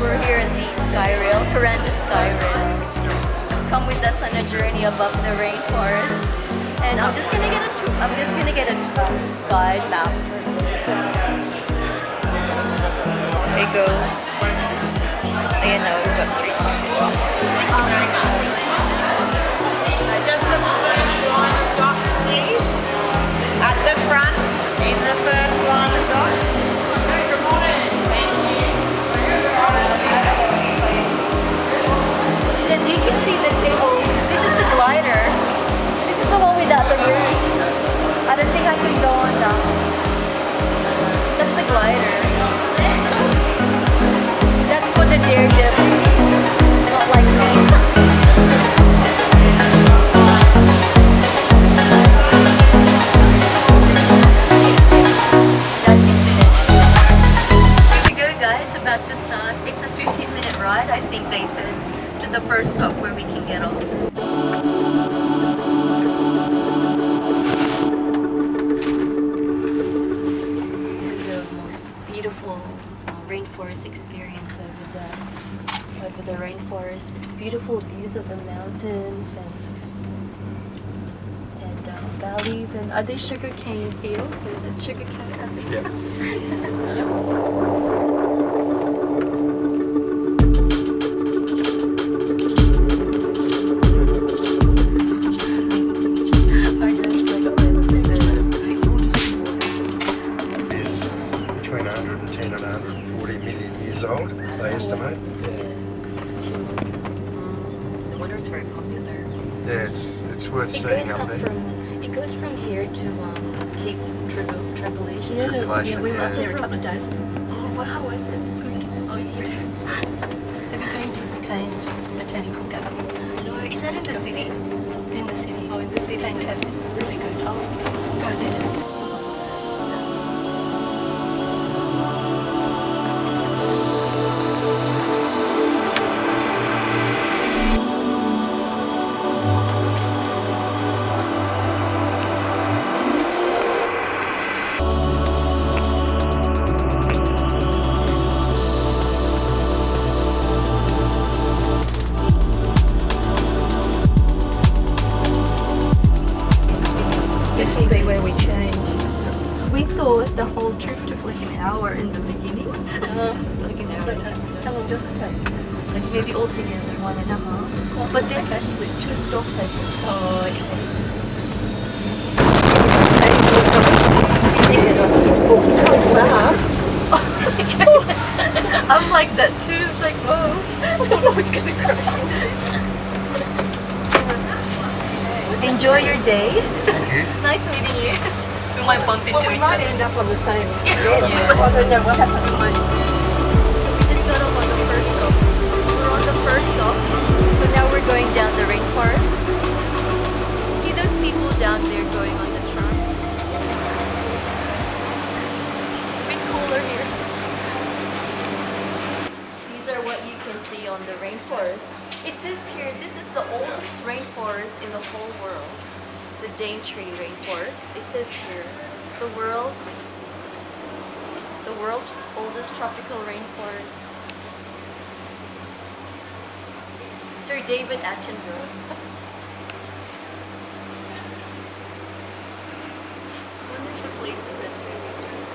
We're here at the Skyrail, Kuranda Skyrail. Come with us on a journey above the rainforest. And I'm just gonna get a guide map. Okay, go. Ayan na, we've got 3 tickets. Thank you very much. Just on the first line of dots, please. At the front, in the first line of dots. Good morning. Thank you. As you can see the table, this is the glider. This is the one without the roof. I don't think I can go on that. That's the glider. That's for the daredevil. Not like me. About to start. It's a 15-minute ride, I think they said, to the first stop where we can get off. This is the most beautiful rainforest experience over the rainforest. Beautiful views of the mountains and valleys. And are they sugarcane fields? Is it sugarcane? I think. Yeah. Old, they estimate. No wonder it's very popular. Yeah, it's worth seeing up there. It goes from here to Cape Tribulation. Yeah, we were there a couple of days. Oh, well, how was it? Good. Oh, you did. Have you been to Cairns Botanical Gardens? No, is that in the city? In the city. Oh, in the city. Fantastic. Really good. Oh, go there. This will be where we change. We thought the whole trip took like an hour in the beginning. Like an hour. How long does it take? Like maybe altogether 1.5. But there's 2 stops I think. Oh, okay. Oh, it's going fast. I'm like that too. It's like, whoa. I don't know it's going to crash into this. Enjoy your day. Thank you. Nice meeting you. We might bump into each other. End up on the same. I don't know what happened. We just got off on the first stop. We're on the first stop. So now we're going down the rainforest. See those people down there going on the trunk? It's a bit cooler here. These are what you can see on the rainforest. It says here, this is the oldest rainforest in the whole world. The Daintree rainforest. It says here, the world's oldest tropical rainforest. Sir David Attenborough. One of the places that's really strange.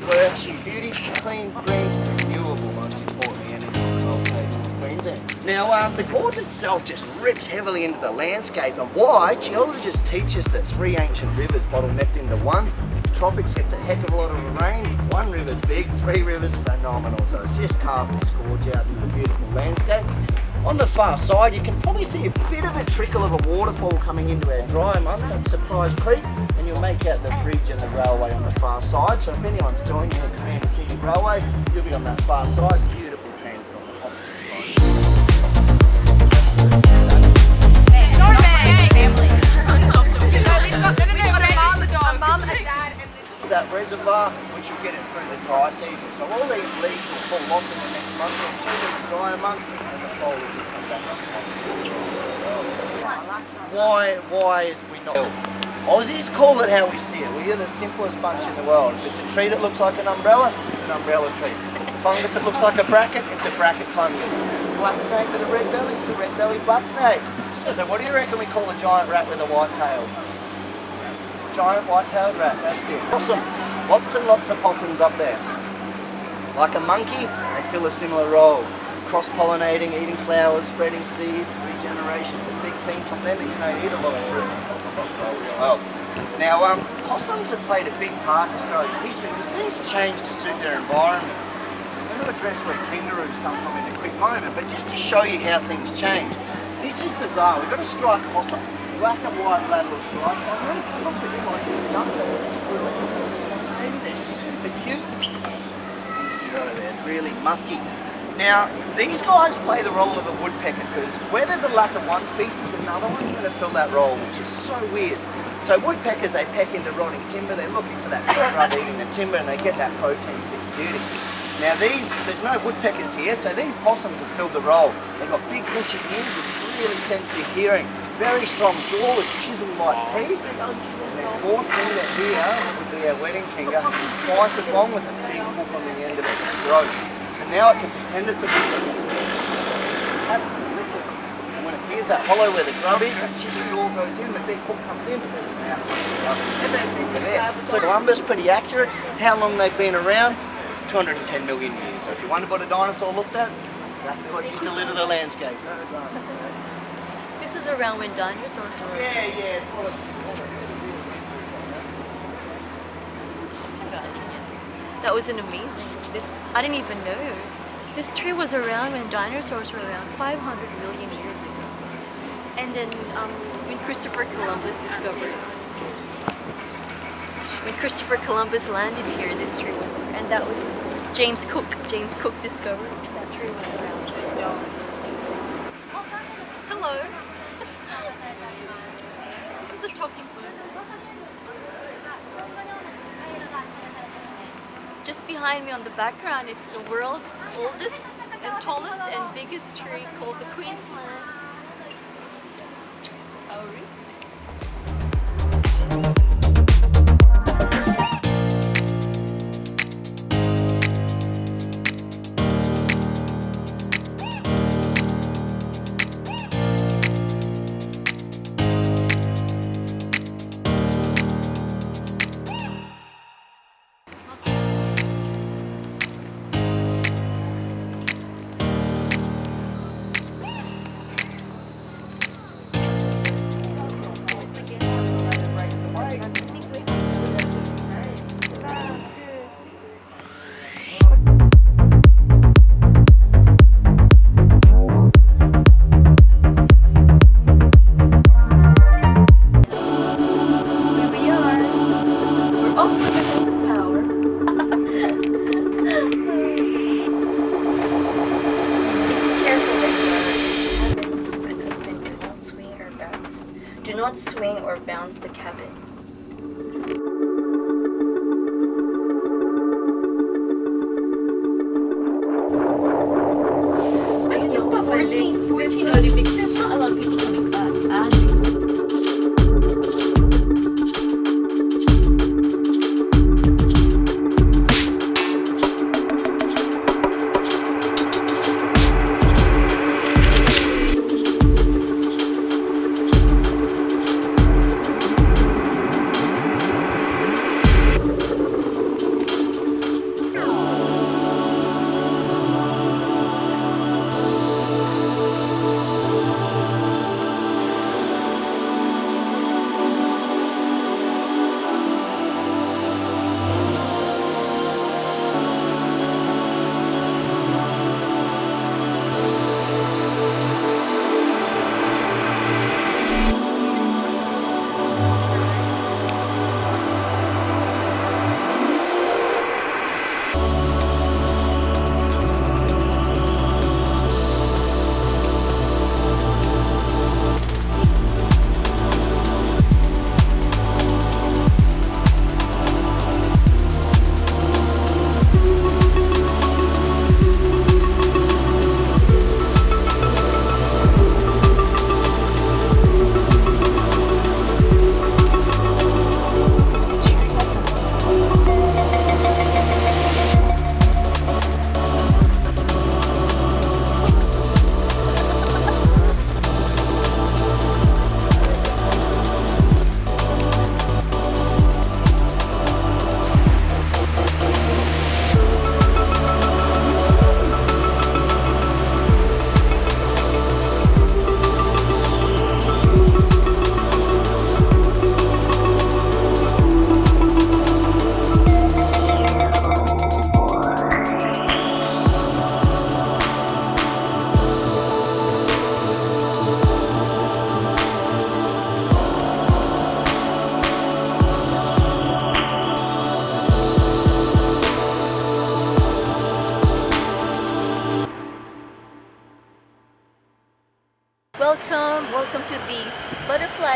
Works, you beauty, clean, green, renewable, most importantly, and in Queensland. Now, the gorge itself just rips heavily into the landscape, and why? Geologists teach us that 3 ancient rivers bottlenecked into one. The tropics gets a heck of a lot of rain. 1 river's big, 3 rivers phenomenal. So it's just carving this gorge out into the beautiful landscape. On the far side, you can probably see a bit of a trickle of a waterfall coming into our dry months at Surprise Creek, and you'll make out the bridge and the railway on the far side. So if anyone's joining the Kuranda City Railway, you'll be on that far side. Beautiful transit on the opposite side. That reservoir, which will get it through the dry season. So all these leaves will fall off in the next month or 2 in the drier months, and the foliage will come back up. Why is we not? Aussies call it how we see it. We are the simplest bunch in the world. If it's a tree that looks like an umbrella, it's an umbrella tree. Fungus that looks like a bracket, it's a bracket fungus. Black snake with a red belly, it's a red belly black snake. So what do you reckon we call a giant rat with a white tail? Giant white-tailed rat, that's it. Possums. Lots and lots of possums up there. Like a monkey, they fill a similar role. Cross-pollinating, eating flowers, spreading seeds, regeneration's a big thing from them, and you don't eat a lot of fruit. Well, now possums have played a big part in Australia's history because things change to suit their environment. I'm going to address where kangaroos come from in a quick moment, but just to show you how things change. This is bizarre. We've got a striped possum, black and white lateral stripes on them. It looks a bit like a skunk, but it's squirrel. Maybe they're super cute. They're really musky. Now, these guys play the role of a woodpecker because where there's a lack of one species, another one's going to fill that role, which is so weird. So woodpeckers, they peck into rotting timber, they're looking for that grub eating the timber, and they get that protein fixed beauty. Now there's no woodpeckers here, so these possums have filled the role. They've got big bushy ears with really sensitive hearing, very strong jaw with chisel-like teeth, and their fourth finger here would be our wedding finger, is twice as long with a big hook on the end of it. It's gross. So now it can pretend it's a woodpecker. It taps and listens. And when it hears that hollow where the grub is, that chisel jaw goes in, the big hook comes in, and they're there. So Columbus, pretty accurate. How long they've been around? 210 million years. So if you wonder what a dinosaur looked at, exactly what used to litter the landscape. This is around when dinosaurs were around. Yeah. That was an amazing. I didn't even know. This tree was around when dinosaurs were around 500 million years ago. And then when Christopher Columbus landed here, this tree was, and that was James Cook. James Cook discovered that tree was around. Hello. This is the talking bird. Just behind me on the background, it's the world's oldest and tallest and biggest tree called the Queensland. Oh, really? Do not swing or bounce the cabin. But 14 already big. There's not a lot of people coming back.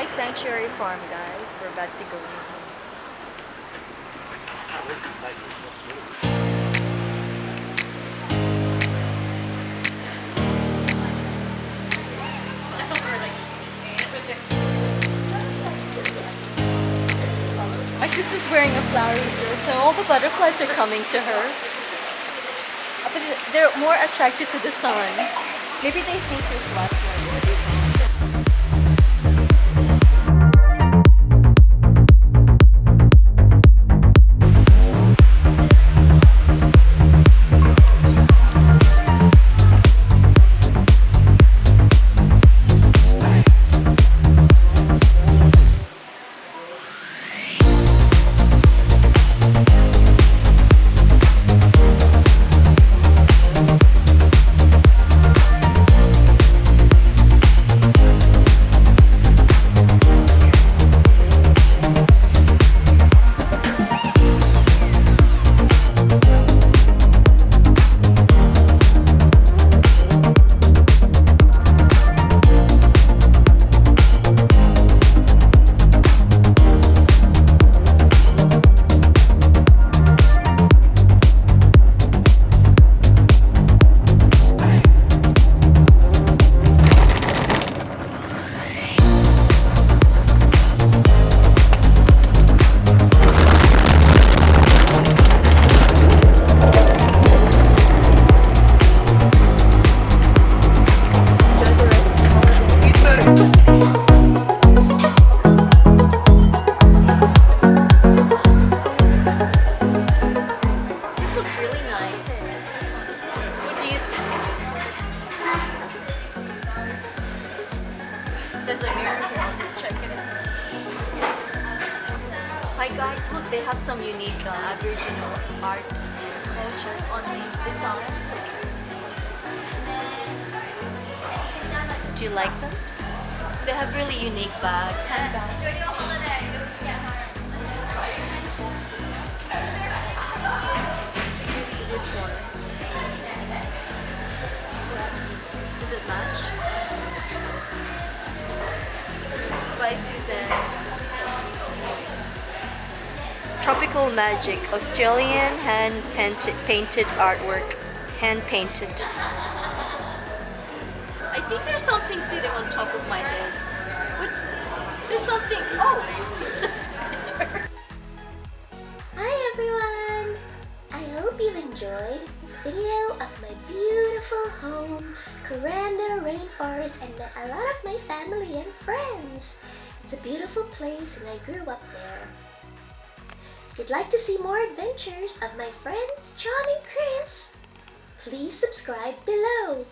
Butterfly Sanctuary Farm, guys. We're about to go in. My sister's wearing a flowery dress, so all the butterflies are coming to her. But they're more attracted to the sun. Maybe they think there's lots more. There's a mirror here. Let's check it out. Hi guys, look, they have some unique Aboriginal art and culture on these designs. Do you like them? They have really unique bags. Enjoy your holiday. Don't get home. This one. Does it match? By Suzanne. Tropical Magic, Australian hand-painted artwork. Hand-painted. I think there's something sitting on top of my head. What? There's something. Oh! It's a spider. Hi everyone! I hope you enjoyed this video of my beautiful home, Kuranda Rainforest, and met a lot of my family and friends. It's a beautiful place and I grew up there. If you'd like to see more adventures of my friends Chon and Kris, please subscribe below.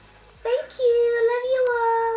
Thank you! Love you all!